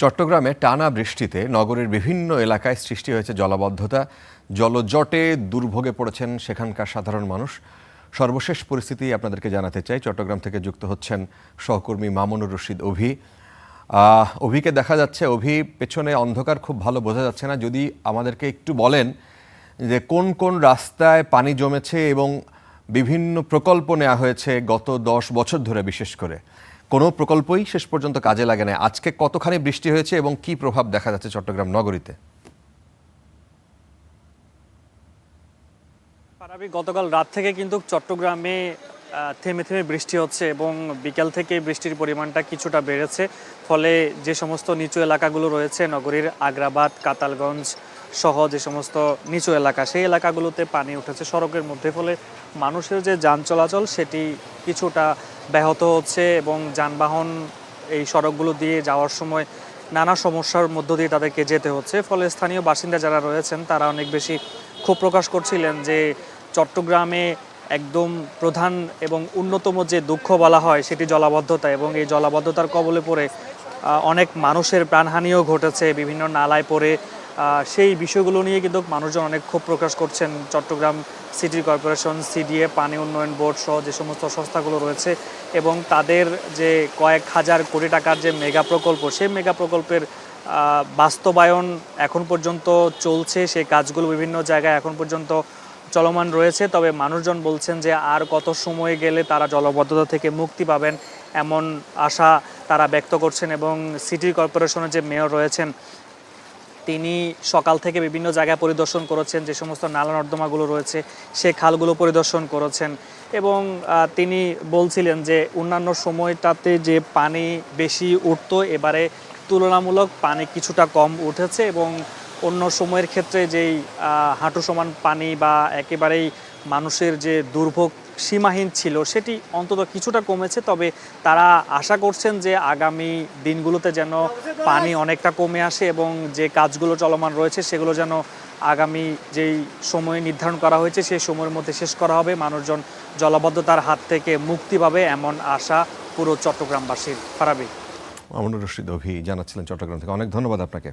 চট্টগ্রামে টানা বৃষ্টিতে নগরের বিভিন্ন এলাকায় সৃষ্টি হয়েছে জলাবদ্ধতা। জলজটে দুর্ভোগে পড়েছেন সেখানকার সাধারণ মানুষ। সর্বশেষ পরিস্থিতি আপনাদেরকে জানাতে চাই। চট্টগ্রাম থেকে যুক্ত হচ্ছেন সহকর্মী মামুনুর রশিদ অভি। অভিকে দেখা যাচ্ছে, অভি পেছনে অন্ধকার খুব ভালো বোঝা যাচ্ছে না, যদি আমাদেরকে একটু বলেন যে কোন কোন রাস্তায় পানি জমেছে এবং বিভিন্ন প্রকল্প নেওয়া হয়েছে গত 10 বছর ধরে, বিশেষ করে কোনো প্রকল্পই শেষ পর্যন্ত কাজে লাগে না। আজকে কতখানি বৃষ্টি হয়েছে এবং কি প্রভাব দেখা যাচ্ছে চট্টগ্রাম নগরীতে? গতকাল রাত থেকে কিন্তু চট্টগ্রামে থেমে থেমে বৃষ্টি হচ্ছে এবং বিকাল থেকে বৃষ্টির পরিমাণটা কিছুটা বেড়েছে। ফলে যে সমস্ত নিচু এলাকাগুলো রয়েছে নগরীর, আগ্রাবাদ, কাতালগঞ্জ সহ যে সমস্ত নিচু এলাকা, সেই এলাকাগুলোতে পানি উঠেছে সড়কের মধ্যে। ফলে মানুষের যে যান চলাচল সেটি কিছুটা ব্যাহত হচ্ছে এবং যানবাহন এই সড়কগুলো দিয়ে যাওয়ার সময় নানা সমস্যার মধ্য দিয়ে তাদেরকে যেতে হচ্ছে। ফলে স্থানীয় বাসিন্দা যারা রয়েছেন তারা অনেক বেশি ক্ষোভ প্রকাশ করছিলেন যে চট্টগ্রামে একদম প্রধান এবং অন্যতম যে দুঃখ বলা হয় সেটি জলাবদ্ধতা, এবং এই জলাবদ্ধতার কবলে পড়ে অনেক মানুষের প্রাণহানিও ঘটেছে বিভিন্ন নালায় পড়ে। সেই বিষয়গুলো নিয়ে কিন্তু মানুষজন অনেক ক্ষোভ প্রকাশ করছেন। চট্টগ্রাম সিটি কর্পোরেশন, সিডিএ, পানি উন্নয়ন বোর্ড সহ যে সমস্ত সংস্থাগুলো রয়েছে এবং তাদের যে কয়েক হাজার কোটি টাকার যে মেগা প্রকল্প, সেই মেগা প্রকল্পের বাস্তবায়ন এখন পর্যন্ত চলছে। সেই কাজগুলো বিভিন্ন জায়গায় এখন পর্যন্ত চলমান রয়েছে। তবে মানুষজন বলছেন যে আর কত সময় গেলে তারা জলাবদ্ধতা থেকে মুক্তি পাবেন, এমন আশা তারা ব্যক্ত করছেন। এবং সিটি কর্পোরেশনের যে মেয়র রয়েছেন তিনি সকাল থেকে বিভিন্ন জায়গায় পরিদর্শন করেছেন, যে সমস্ত নালা নর্দমাগুলো রয়েছে সে খালগুলো পরিদর্শন করেছেন এবং তিনি বলছিলেন যে অন্যান্য সময়টাতে যে পানি বেশি উঠতো, এবারে তুলনামূলক পানি কিছুটা কম উঠেছে এবং অন্য সময়ের ক্ষেত্রে যেই হাঁটু সমান পানি বা একেবারেই মানুষের যে দুর্ভোগ সীমাহীন ছিল সেটি অন্তত কিছুটা কমেছে। তবে তারা আশা করছেন যে আগামী দিনগুলোতে যেন পানি অনেকটা কমে আসে এবং যে কাজগুলো চলমান রয়েছে সেগুলো যেন আগামী যেই সময় নির্ধারণ করা হয়েছে সেই সময়ের মধ্যে শেষ করা হবে, মানুষজন জলাবদ্ধতার হাত থেকে মুক্তি পাবে, এমন আশা পুরো চট্টগ্রামবাসীর। ফারাবি। মামুনুর রশিদ অভি জানাচ্ছিলেন চট্টগ্রাম থেকে। অনেক ধন্যবাদ আপনাকে।